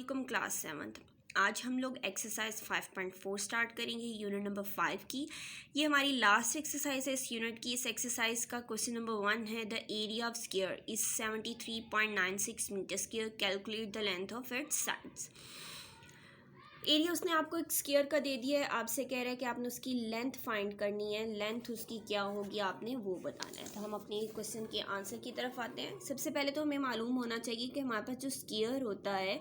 वालेकुम class 7th। आज हम लोग एक्सरसाइज 5.4 स्टार्ट करेंगे यूनिट नंबर 5 की। ये हमारी लास्ट एक्सरसाइज है इस यूनिट की। इस एक्सरसाइज का क्वेश्चन नंबर 1 है, the area of square is 73.96 metre square, calculate the length of its sides. Area उसने आपको एक स्क्वायर का दे दिया है, आपसे कह रहा है कि आपने उसकी लेंथ फाइंड करनी है। लेंथ उसकी क्या होगी आपने वो बताना है। तो हम अपने क्वेश्चन के आंसर की तरफ आते हैं। सबसे पहले तो हमें मालूम होना चाहिए कि हमारे पास जो स्क्वायर होता है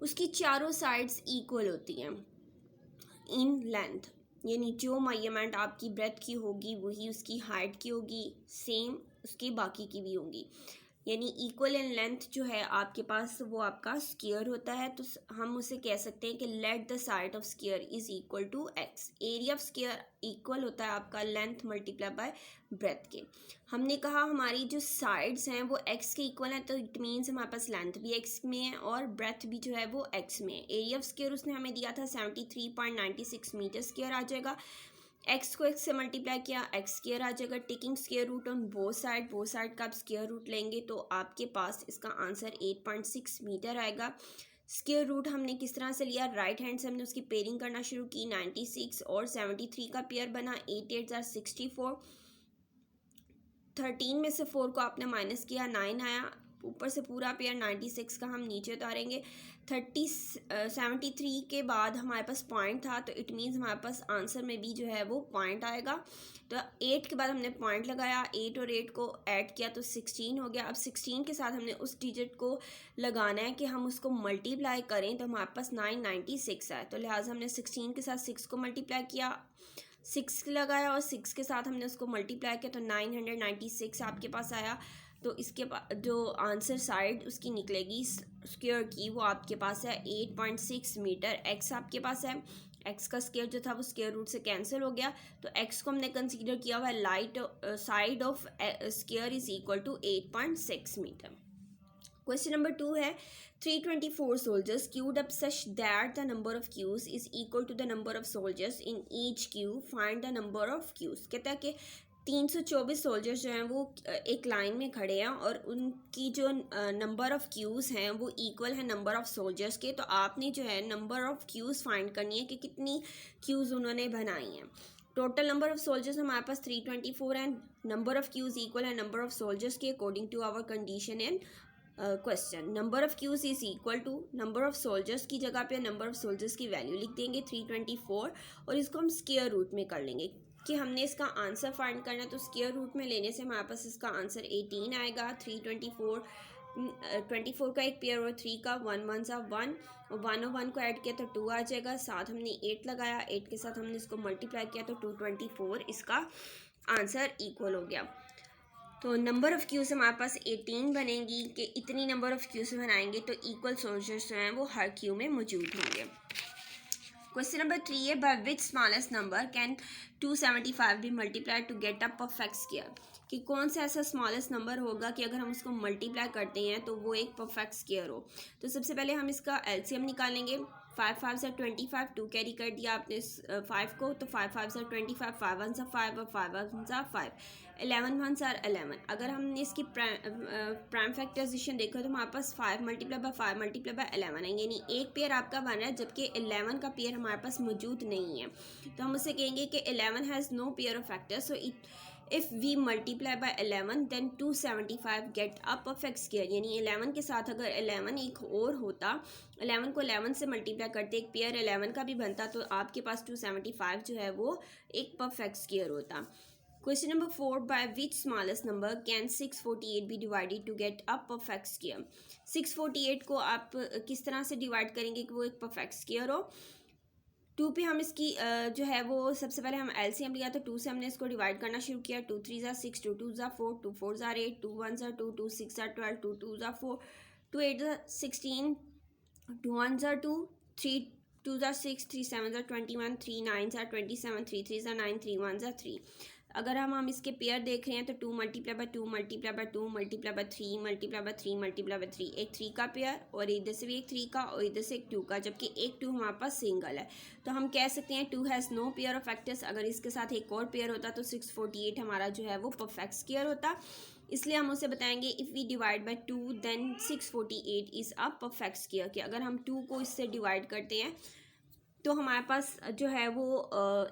उसकी चारों साइड्स इक्वल होती हैं इन लेंथ, यानी जो मेजरमेंट आपकी ब्रेथ की होगी वही उसकी हाइट की होगी, सेम उसकी बाकी की भी होंगी, यानी इक्वल इन लेंथ जो है आपके पास वो आपका स्क्वायर होता है। तो हम उसे कह सकते हैं कि let the side of square is equal to x. Area of square equal होता है आपका लेंथ मल्टीप्लाई बाय ब्रेथ के। हमने कहा हमारी जो साइड्स हैं वो एक्स के इक्वल हैं, तो इट मीन्स हमारे पास लेंथ भी एक्स में है और ब्रेथ भी जो है वो एक्स में है। एरिया ऑफ स्क्वायर उसने हमें दिया था 73.96 मीटर स्क्वायर आ जाएगा। एक्स को एक्स से मल्टीप्लाई किया, एक्स स्क्वायर आ जाएगा। Taking square root on both side का आप स्क्वायर रूट लेंगे तो आपके पास इसका आंसर 8.6 मीटर आएगा। स्क्वायर रूट हमने किस तरह से लिया, राइट हैंड से हमने उसकी पेयरिंग करना शुरू की। 96 और 73 का पेयर बना, 8 8 64। 13 में से 4 को आपने माइनस किया, 9 आया। ऊपर से पूरा पेयर 96 का हम नीचे उतारेंगे। 73 के बाद हमारे पास पॉइंट था, तो इट मीन्स हमारे पास आंसर में भी जो है वो पॉइंट आएगा। तो 8 के बाद हमने पॉइंट लगाया, 8 और 8 को ऐड किया तो 16 हो गया। अब 16 के साथ हमने उस डिजिट को लगाना है कि हम उसको मल्टीप्लाई करें, तो हमारे पास 996 है। तो लिहाजा हमने 16 के साथ 6 को मल्टीप्लाई किया, 6 लगाया और 6 के साथ हमने उसको मल्टीप्लाई किया तो 996 आपके पास आया। तो इसके पास जो आंसर साइड उसकी निकलेगी स्क्वायर की वो आपके पास है 8.6 मीटर। एक्स आपके पास है, एक्स का स्क्वायर जो था वो स्क्वायर रूट से कैंसिल हो गया, तो एक्स को हमने कंसीडर किया हुआ है let side of square is equal to 8.6 metre. Question number 2 है, 324 soldiers queued up such that the number of queues is equal to the number of soldiers in each queue. Find the number of queues. कहता है कि 324 soldiers जो हैं वो एक line में खड़े हैं और उनकी जो नंबर ऑफ़ क्यूज़ हैं वो इक्वल है नंबर ऑफ़ सोल्जर्स के। तो आपने जो है नंबर ऑफ़ क्यूज़ फाइंड करनी है कि कितनी क्यूज़ उन्होंने बनाई हैं। टोटल नंबर ऑफ़ सोल्जर्स हमारे पास 324 हैं, नंबर ऑफ़ क्यूज़ इक्वल है नंबर ऑफ़ सोल्जर्स के according to our condition in question. Number of queues is equal to number of soldiers की जगह पे नंबर ऑफ़ सोल्जर्स की वैल्यू लिख देंगे 324 और इसको हम स्क्वायर रूट में कर लेंगे कि हमने इसका आंसर फाइंड करना है। तो स्क्वायर रूट में लेने से हमारे पास इसका आंसर 18 आएगा। 324 24 का एक पेयर और 3 का 1 1 सा 1 और 1 और 1 को ऐड किया तो 2 आ जाएगा। साथ हमने 8 लगाया, 8 के साथ हमने इसको मल्टीप्लाई किया तो 224 इसका आंसर इक्वल हो गया। तो नंबर ऑफ़ क्यूज़ हमारे पास 18 बनेगी कि इतनी नंबर ऑफ़ क्यूज़ बनाएंगे तो इक्वल सोल्जर्स जो हैं वो हर क्यू में मौजूद होंगे। क्वेश्चन नंबर 3 है, by which smallest number can 275 be multiplied to get a perfect square. कि कौन सा ऐसा स्मॉलेस्ट नंबर होगा कि अगर हम उसको मल्टीप्लाई करते हैं तो वो एक परफेक्ट स्क्वायर हो। तो सबसे पहले हम इसका एलसीएम निकालेंगे। 5 5 से 25, 2 कैरी कर दिया आपने 5 को, तो 5 5 से 25, 5 1 से 5 और 5 1 से 5, 11 1 से 11। अगर हमने इसकी प्राइम फैक्टराइजेशन देखा तो हमारे पास 5 मल्टीप्लाई बाय 5 मल्टीप्लाई बाय 11 है, यानी एक पेयर आपका बन रहा है जबकि 11 का पेयर हमारे पास मौजूद नहीं है। तो हम उसे कहेंगे कि 11 has no pair of factors, so if we multiply by 11 then 275 get a perfect square. यानी 11 के साथ अगर 11 एक और होता, 11 को 11 से मल्टीप्लाई करते एक पेयर 11 का भी बनता, तो आपके पास 275 जो है वो एक परफेक्ट स्क्वायर होता। Question number 4, by which smallest number can 648 be divided to get a perfect square. 648 को आप किस तरह से डिवाइड करेंगे कि वो एक परफेक्ट स्क्वायर हो। 2 पे हम इसकी जो है वो सबसे पहले हम एलसीएम लिया तो 2 से हमने इसको डिवाइड करना शुरू किया। 2 3 ज़ा 6, 2 2 ज़ा 4, 2 4 ज़ा 8, 2 1 ज़ा 2, 2 6 ज़ा 12, 2 2 ज़ा 4, 2 8 ज़ा 16, 2 1 ज़ा 2, 3 2 ज़ा 6, 3 7 ज़ा 21, 3 9 ज़ा 27, 3 3 ज़ा 9, 3 1 ज़ा 3। अगर हम इसके पेयर देख रहे हैं तो 2 multiply by 2 multiply by 2 multiply by 3 multiply by 3 multiply by 3, एक 3 का पेयर और इधर से भी एक 3 का और इधर से एक 2 का, जबकि एक 2 हमारे पास सिंगल है। तो हम कह सकते हैं 2 has no pair of factors. अगर इसके साथ एक और पेयर होता तो 648 हमारा जो है वो परफेक्ट स्क्वायर होता। इसलिए हम उसे बताएंगे if we divide by 2 then 648 is a perfect square, कि अगर हम 2 को इससे डिवाइड करते हैं तो हमारे पास जो है वो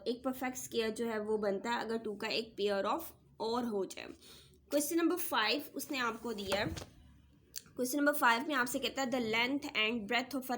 एक परफेक्ट स्क्वायर जो है वो बनता है अगर 2 का एक पेयर ऑफ और हो जाए। क्वेश्चन नंबर 5 उसने आपको दिया है। क्वेश्चन नंबर 5 में आपसे कहता है the length and breadth of a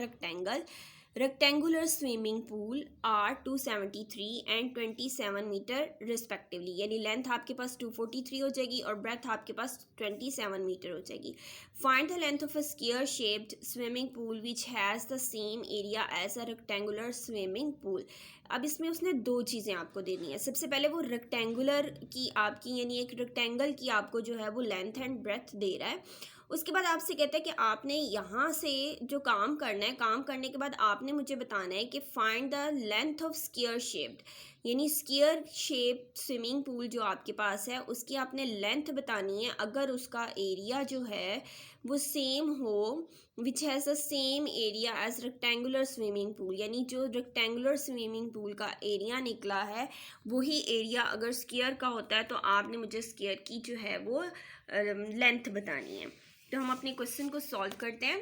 rectangular swimming pool are 273 and 27 metre respectively, यानी लेंथ आपके पास 243 हो जाएगी और ब्रेथ आपके पास 27 मीटर हो जाएगी। Find the length of a square shaped swimming pool which has the same area as a rectangular swimming pool. अब इसमें उसने दो चीज़ें आपको देनी है। सबसे पहले वो रेक्टेंगुलर की आपकी यानी एक रेक्टेंगल की आपको जो है वो लेंथ एंड ब्रेथ दे रहा है। उसके बाद आपसे कहता है कि आपने यहाँ से जो काम करना है, काम करने के बाद आपने मुझे बताना है कि find the length of square shaped, यानी स्क्वायर शेप स्विमिंग पूल जो आपके पास है उसकी आपने लेंथ बतानी है अगर उसका एरिया जो है वो सेम हो which has the same area as rectangular swimming pool, यानी जो रेक्टेंगुलर स्विमिंग पूल का एरिया निकला है वही एरिया अगर स्क्वायर का होता है तो आपने मुझे स्क्वायर की जो है वो लेंथ बतानी है। तो हम अपने क्वेश्चन को सॉल्व करते हैं।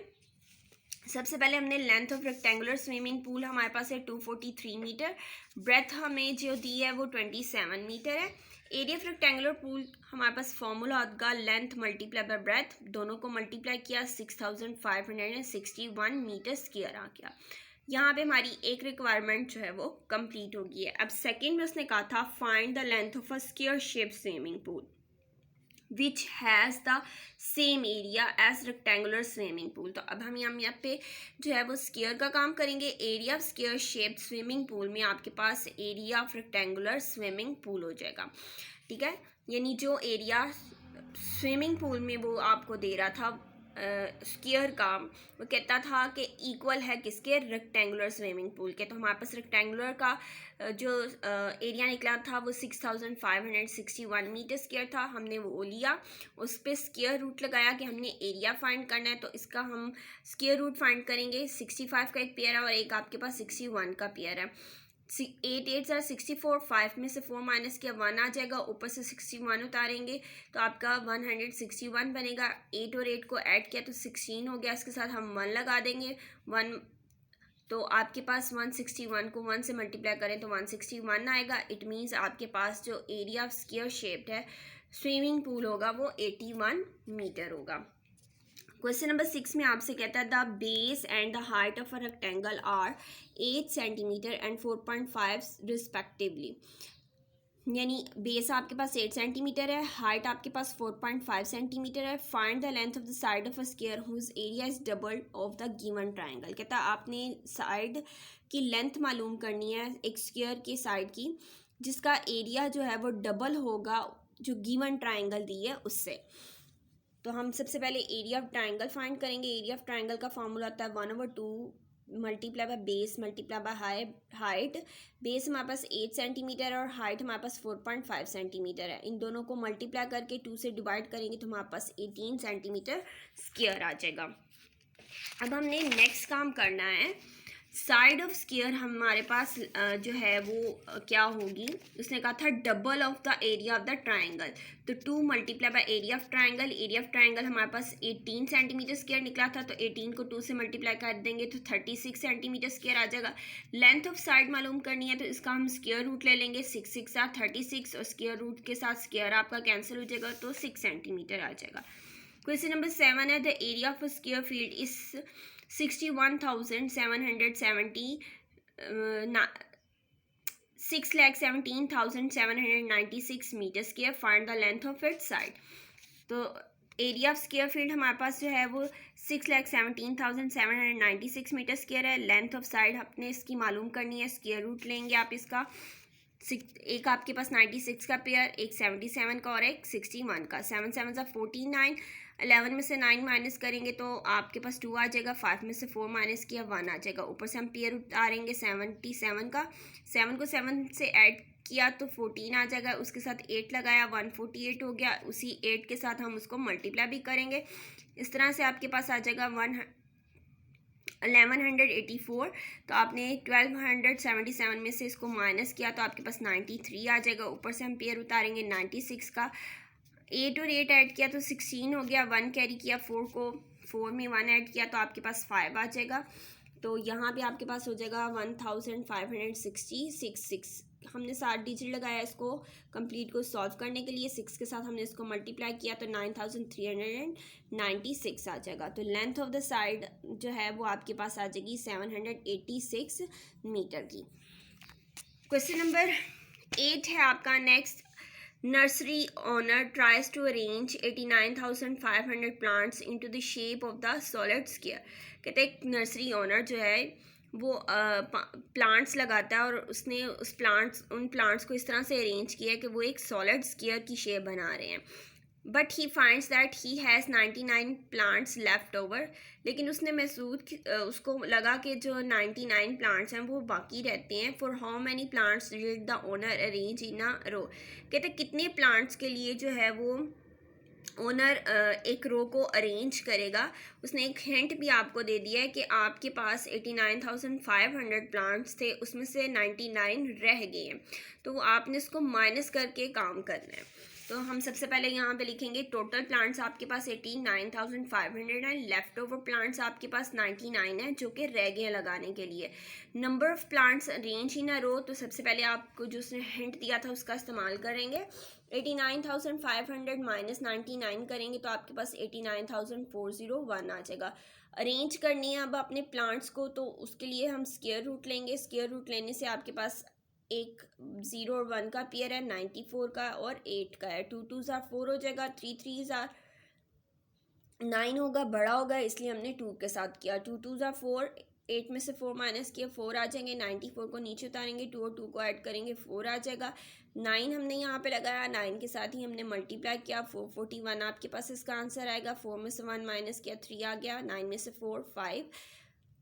सबसे पहले हमने length of rectangular swimming pool हमारे पास है 243 मीटर, ब्रेथ हमें जो दी है वो 27 मीटर है। एरिया ऑफ रेक्टेंगुलर पूल हमारे पास फॉर्मूला होगा लेंथ मल्टीप्लाई बाय ब्रेथ, दोनों को मल्टीप्लाई किया 6561 मीटर स्क्वायर आ गया। यहाँ पे हमारी एक रिक्वायरमेंट जो है वो कंप्लीट हो गई है। अब सेकेंड में उसने कहा था find the length of a square shape swimming pool which has the same area as rectangular swimming pool. तो अब हम यहाँ पे जो है वो स्क्वायर का काम करेंगे। Area of square shaped swimming pool में आपके पास area of rectangular swimming pool हो जाएगा, ठीक है। यानी जो एरिया स्विमिंग पूल में वो आपको दे रहा था स्क्वायर का, वो कहता था कि इक्वल है किसके, रेक्टेंगुलर स्विमिंग पूल के। तो हमारे पास रेक्टेंगुलर का जो एरिया निकला था वो 6561 मीटर स्क्वायर था। हमने वो लिया, उस पर स्क्वायर रूट लगाया कि हमने एरिया फाइंड करना है, तो इसका हम स्क्वायर रूट फाइंड करेंगे। 65 का एक पेयर है और एक आपके पास 61 का पेयर है। 8 8 64, 5 में से 4 माइनस किया 1 आ जाएगा, ऊपर से 61 उतारेंगे तो आपका 161 बनेगा। 8 और 8 को ऐड किया तो 16 हो गया, इसके साथ हम 1 लगा देंगे 1, तो आपके पास 161 को 1 से मल्टीप्लाई करें तो 161 आएगा। इट मीन्स आपके पास जो एरिया ऑफ स्क्वायर शेप्ड है स्विमिंग पूल होगा वो 81 मीटर होगा। क्वेश्चन नंबर 6 में आपसे कहता है the base and the height of a rectangle are 8 centimetre and 4.5 respectively, यानी बेस आपके पास 8 सेंटीमीटर है, हाइट आपके पास 4.5 सेंटीमीटर है। Find the length of the side of a square whose area is double of the given triangle. कहता है आपने साइड की लेंथ मालूम करनी है एक स्क्वायर की साइड की जिसका एरिया जो है वो डबल होगा जो गिवन ट्राइंगल दी है उससे। तो हम सबसे पहले एरिया ऑफ ट्राइंगल फाइंड करेंगे। एरिया ऑफ ट्राइंगल का फॉर्मूला होता है 1/2 multiply by base multiply by height. Base हमारे पास 8 सेंटीमीटर और हाइट हमारे पास 4.5 सेंटीमीटर है। इन दोनों को मल्टीप्लाई करके 2 से डिवाइड करेंगे तो हमारे पास 18 सेंटीमीटर स्क्वायर आ जाएगा। अब हमने नेक्स्ट काम करना है, साइड ऑफ स्क्वायर हमारे पास जो है वो क्या होगी, उसने कहा था double of the area of the triangle. तो 2 multiply by area of triangle, area of triangle हमारे पास 18 सेंटीमीटर स्क्वायर निकला था, तो 18 को 2 से मल्टीप्लाई कर देंगे तो 36 सेंटीमीटर स्क्वायर आ जाएगा। लेंथ ऑफ साइड मालूम करनी है तो इसका हम स्क्वायर रूट ले लेंगे, 6 6 36 और स्क्वायर रूट के साथ स्क्वायर आपका कैंसिल हो जाएगा तो 6 सेंटीमीटर आ जाएगा। क्वेश्चन नंबर 7 है the area of a square field is 6,1796 metre square. Find the length of its side. तो एरिया ऑफ स्क्वायर फील्ड हमारे पास जो है वो 6,17,796 मीटर स्क्वायर है। लेंथ ऑफ साइड अपने इसकी मालूम करनी है, स्क्वायर रूट लेंगे आप इसका। एक आपके पास 96 का पेयर, एक 77 का और एक 61 का। 7 7 49, 11 में से 9 माइनस करेंगे तो आपके पास 2 आ जाएगा। 5 में से 4 माइनस किया 1 आ जाएगा। ऊपर से हम पेयर उतारेंगे 77 का, 7 को 7 से ऐड किया तो 14 आ जाएगा, उसके साथ 8 लगाया 148 हो गया। उसी 8 के साथ हम उसको मल्टीप्लाई भी करेंगे, इस तरह से आपके पास आ जाएगा 1184। तो आपने 1277 में से इसको माइनस किया तो आपके पास 93 आ जाएगा। ऊपर से हम पेयर उतारेंगे 96 का, 8 और 8 ऐड किया तो 16 हो गया, 1 कैरी किया 4 को, 4 में 1 ऐड किया तो आपके पास 5 आ जाएगा। तो यहाँ पे आपके पास हो जाएगा 1566। हमने 7 डिजिट लगाया इसको कंप्लीट को सॉल्व करने के लिए, 6 के साथ हमने इसको मल्टीप्लाई किया तो 9396 आ जाएगा। तो लेंथ ऑफ द साइड जो है वो आपके पास आ जाएगी 786 मीटर की। क्वेश्चन नंबर 8 है आपका next. Nursery owner tries to arrange 89,500 plants into the shape of the solid square. कहते हैं नर्सरी ओनर जो है वो प्लांट्स लगाता है और उसने उन प्लांट्स को इस तरह से अरेंज किया है कि वो एक सॉलिड स्क्वायर की शेप बना रहे हैं। But he finds that he has 99 plants left over. लेकिन उसने उसको लगा कि जो 99 प्लांट्स हैं वो बाकी रहते हैं। For how many plants did the owner arrange in a row. कहते कितने प्लांट्स के लिए जो है वो ओनर एक रो को अरेंज करेगा। उसने एक हिंट भी आपको दे दिया है कि आपके पास 89,500 प्लांट्स थे, उसमें से 99 रह गए हैं, तो आपने इसको माइनस करके काम करना है। तो हम सबसे पहले यहाँ पे लिखेंगे टोटल प्लांट्स आपके पास 89,500 है, लेफ्ट ओवर प्लांट्स आपके पास 99 है जो कि रह गए लगाने के लिए। Number of plants arrange in a row, तो सबसे पहले आपको जो उसने हिंट दिया था उसका इस्तेमाल करेंगे। 89,500 माइनस 99 करेंगे तो आपके पास 89,401 आ जाएगा। अरेंज करनी है अब अपने प्लांट्स को, तो उसके लिए हम स्क्वायर रूट लेंगे। स्क्वायर रूट लेने से आपके पास एक 0 और 1 का पेयर है, 94 का और 8 का है। 2 2 ज़ार 4 हो जाएगा, 3 3 ज़ार 9 होगा, बड़ा होगा इसलिए हमने 2 के साथ किया। 2 2 ज़ार 4, 8 में से 4 माइनस किया 4 आ जाएंगे। 94 को नीचे उतारेंगे, 2 और 2 को ऐड करेंगे 4 आ जाएगा। 9 हमने यहाँ पे लगाया, 9 के साथ ही हमने मल्टीप्लाई किया 441 आपके पास इसका आंसर आएगा। 4 में से 1 माइनस किया 3 आ गया, 9 में से 4 5,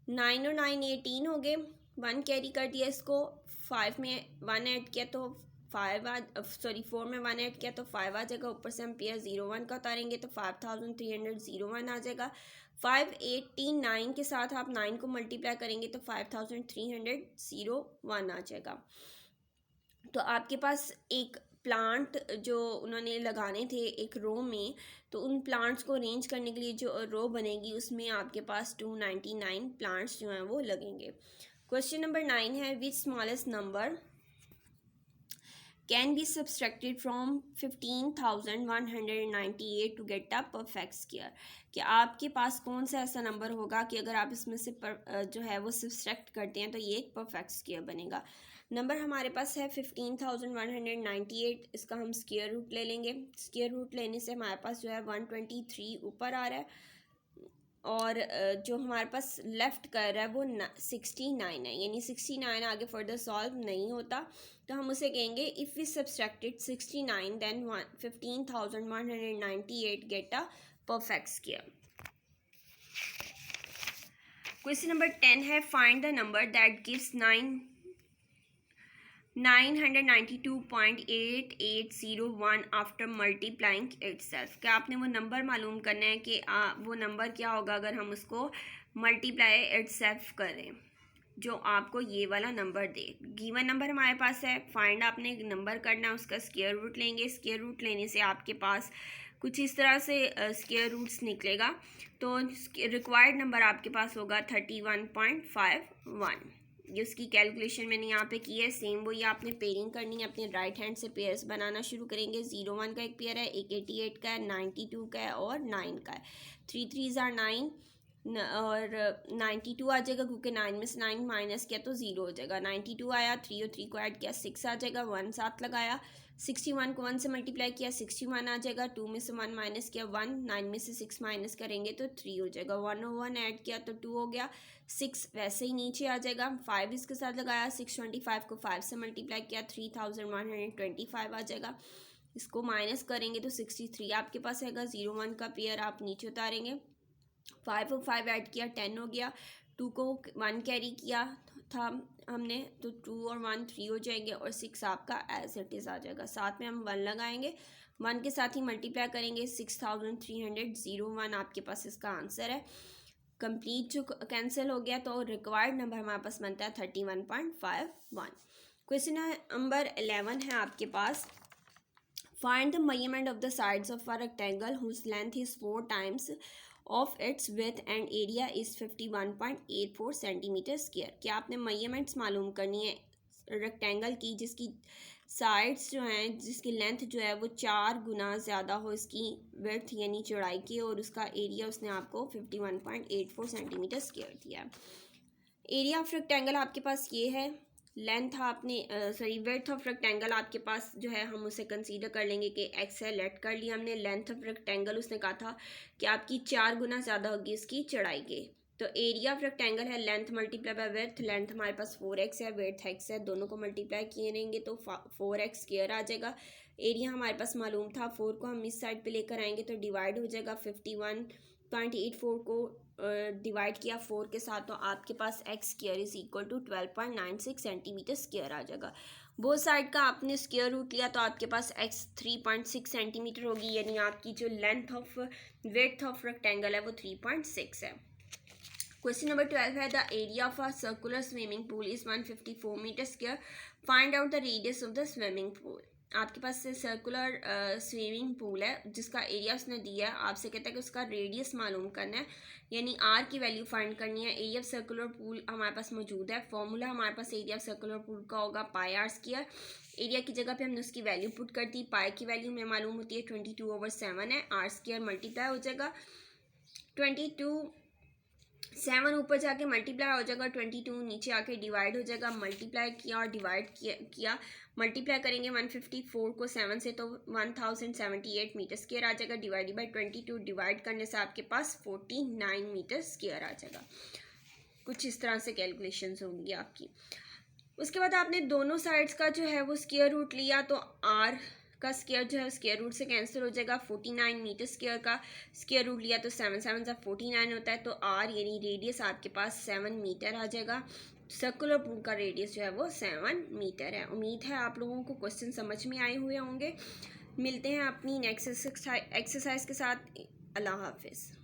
9 और 9 18 हो गए, 1 कैरी कर दिया इसको, 5 में 1 ऐड किया तो 4 में 1 ऐड किया तो 5 आ जाएगा। ऊपर से हम पेयर 01 का उतारेंगे तो 5301 आ जाएगा। 589 के साथ आप 9 को मल्टीप्लाई करेंगे तो 5301 आ जाएगा। तो आपके पास एक प्लांट जो उन्होंने लगाने थे एक रो में, तो उन प्लांट्स को अरेंज करने के लिए जो रो बनेगी उसमें आपके पास 299 प्लांट्स जो हैं वो लगेंगे। क्वेश्चन नंबर 9 है which smallest number can be subtracted from 15,198 to get a perfect square. कि आपके पास कौन सा ऐसा नंबर होगा कि अगर आप इसमें से जो है वो सब्सट्रैक्ट करते हैं तो ये एक परफेक्ट स्क्वायर बनेगा। नंबर हमारे पास है 15,198, इसका हम स्क्वायर रूट ले लेंगे। स्क्वायर रूट लेने से हमारे पास जो है 123 ऊपर आ रहा है और जो हमारे पास लेफ्ट कर रहा है वो 69 है, यानी 69 आगे फर्दर सॉल्व नहीं होता। तो हम उसे कहेंगे if we subtracted 69 then 15,198 get a perfect square. Question number 10 है find the number that gives 992.8801 after multiplying itself. क्या आपने वो नंबर मालूम करना है कि वो नंबर क्या होगा अगर हम उसको मल्टीप्लाई इटसेल्फ करें, जो आपको ये वाला नंबर दे। गिवन नंबर हमारे पास है, फाइंड आपने नंबर करना है, उसका स्क्वायर रूट लेंगे। स्क्वायर रूट लेने से आपके पास कुछ इस तरह से स्क्वायर रूट्स निकलेगा। तो रिक्वायर्ड नंबर आपके पास होगा 31.51। ये उसकी कैलकुलेशन मैंने यहाँ पे की है। सेम वही आपने पेयरिंग करनी है, अपने राइट हैंड से पेयर्स बनाना शुरू करेंगे। 01 का एक पेयर है, एक 88 का है, 92 का है और 9 का है। 3 3 ज़ार 9 और 92 आ जाएगा क्योंकि 9 में से 9 माइनस किया तो 0 हो जाएगा। 92 आया, 3 और 3 को ऐड किया 6 आ जाएगा, 1 साथ लगाया। 61 को 1 से मल्टीप्लाई किया 61 आ जाएगा। 2 में से 1 माइनस किया 1, 9 में से 6 माइनस करेंगे तो 3 हो जाएगा। 1 और 1 ऐड किया तो 2 हो गया, 6 वैसे ही नीचे आ जाएगा। 5 इसके साथ लगाया, 625 को 5 से मल्टीप्लाई किया 3125 आ जाएगा। इसको माइनस करेंगे तो 63 आपके पास आएगा। 01 का पेयर आप नीचे उतारेंगे, 5 और 5 ऐड किया 10 हो गया। 2 को 1 कैरी किया था हमने तो 2 और 1 3 हो जाएंगे और 6 आपका एज इट इज़ आ जाएगा। साथ में हम 1 लगाएंगे, 1 के साथ ही मल्टीप्लाई करेंगे 6301 आपके पास इसका आंसर है। कंप्लीट जो कैंसिल हो गया तो रिक्वायर्ड नंबर हमारे पास बनता है 31.51। क्वेश्चन नंबर 11 है आपके पास Find the measurement of the sides of a rectangle whose length is 4 times of its width and area is 51.84 centimetre square. क्या आपने measurements मालूम करनी है रेक्टेंगल की जिसकी साइड्स जो हैं, जिसकी लेंथ जो है वो 4 गुना ज़्यादा हो इसकी विड्थ यानी चौड़ाई की, और उसका एरिया उसने आपको 51.84 सेंटीमीटर स्क्वायर दिया है। एरिया ऑफ रेक्टेंगल आपके पास ये है, लेंथ आपने विड्थ ऑफ रेक्टेंगल आपके पास जो है हम उसे कंसीडर कर लेंगे कि एक्स है, लेट कर लिया हमने। लेंथ ऑफ रेक्टेंगल उसने कहा था कि आपकी 4 गुना ज़्यादा होगी इसकी चौड़ाई के। तो एरिया ऑफ रेक्टेंगल है length multiply by width. Length हमारे पास 4x है, विड्थ x है, दोनों को मल्टीप्लाई किए रहेंगे तो 4x स्क्वायर आ जाएगा। एरिया हमारे पास मालूम था, 4 को हम इस साइड पे लेकर आएंगे तो डिवाइड हो जाएगा, 51.84 को डिवाइड किया 4 के साथ तो आपके पास X square is equal to 12.96 centimetre square आ जाएगा। बोथ साइड का आपने स्क्वायर रूट लिया तो आपके पास एक्स 3.6 सेंटीमीटर होगी, यानी आपकी जो length of width of rectangle है वो 3.6 है। क्वेश्चन नंबर 12 है the area of a circular swimming pool is 154 metre square, find out the radius of the swimming pool. आपके पास सर्कुलर स्विमिंग पूल है जिसका एरिया उसने दिया है, आपसे कहता है कि उसका रेडियस मालूम करना है, यानी आर की वैल्यू फाइंड करनी है। एरिया ऑफ सर्कुलर पूल हमारे पास मौजूद है, फॉर्मूला हमारे पास एरिया ऑफ सर्कुलर पूल का होगा पाई आर स्क्वायर। एरिया की जगह पे हमने उसकी वैल्यू पुट कर दी, पाई की वैल्यू में मालूम होती है 22/7 है, आर स्क्वायर मल्टीप्लाई हो जाएगा 7 ऊपर जाके मल्टीप्लाई हो जाएगा, 22 नीचे आके डिवाइड हो जाएगा, मल्टीप्लाई किया और डिवाइड किया मल्टीप्लाई करेंगे 154 को 7 से तो 1078 मीटर स्क्वायर आ जाएगा, डिवाइड बाई 22 डिवाइड करने से आपके पास 49 मीटर स्क्वायर आ जाएगा। कुछ इस तरह से कैलकुलेशंस होंगी आपकी। उसके बाद आपने दोनों साइड्स का जो है वो स्क्वायर रूट लिया तो आर का स्क्वायर जो है स्क्वायर रूट से कैंसिल हो जाएगा। 49 मीटर स्क्वायर का स्क्वायर रूट लिया तो 7 7 से 49 होता है, तो आर यानी रेडियस आपके पास 7 मीटर आ जाएगा। सर्कुलर पूल का रेडियस जो है वो 7 मीटर है। उम्मीद है आप लोगों को क्वेश्चन समझ में आए हुए होंगे। मिलते हैं अपनी नेक्स्ट एक्सरसाइज के साथ। अल्लाह हाफिज़।